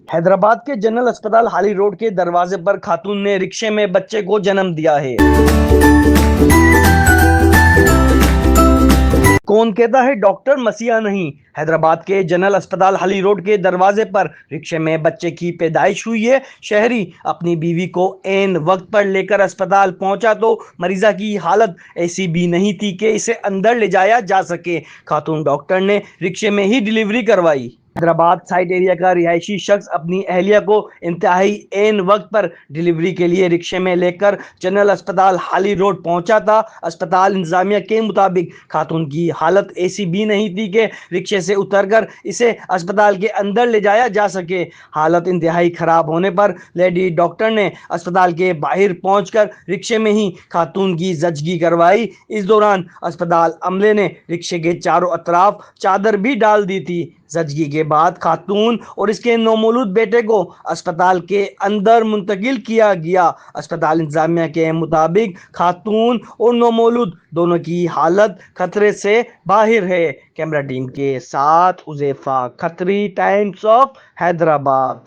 हैदराबाद के जनरल अस्पताल हाली रोड के दरवाजे पर खातून ने रिक्शे में बच्चे को जन्म दिया है। कौन कहता है डॉक्टर मसीहा नहीं। हैदराबाद के जनरल अस्पताल हाली रोड के दरवाजे पर रिक्शे में बच्चे की पैदाइश हुई है। शहरी अपनी बीवी को ऐन वक्त पर लेकर अस्पताल पहुंचा तो मरीजा की हालत ऐसी भी नहीं थी कि इसे अंदर ले जाया जा सके। खातून डॉक्टर ने रिक्शे में ही डिलीवरी करवाई। हैदराबाद साइट एरिया का रिहायशी शख्स अपनी अहलिया को इंतहाई ऐन वक्त पर डिलीवरी के लिए रिक्शे में लेकर जनरल अस्पताल हाली रोड पहुंचा था। अस्पताल इंतजामिया के मुताबिक खातून की हालत ऐसी भी नहीं थी कि रिक्शे से उतरकर इसे अस्पताल के अंदर ले जाया जा सके। हालत इंतहाई खराब होने पर लेडी डॉक्टर ने अस्पताल के बाहर पहुंचकर रिक्शे में ही खातून की जचगी करवाई। इस दौरान अस्पताल अमले ने रिक्शे के चारों अतराफ चादर भी डाल दी थी। जचगी के बाद खातून और इसके नौमौलूद बेटे को अस्पताल के अंदर मुंतकिल किया गया। अस्पताल इंतजामिया के मुताबिक खातून और नौमौलूद दोनों की हालत खतरे से बाहर है। कैमरा टीम के साथ उज़ैफा खत्री, टाइम्स ऑफ हैदराबाद।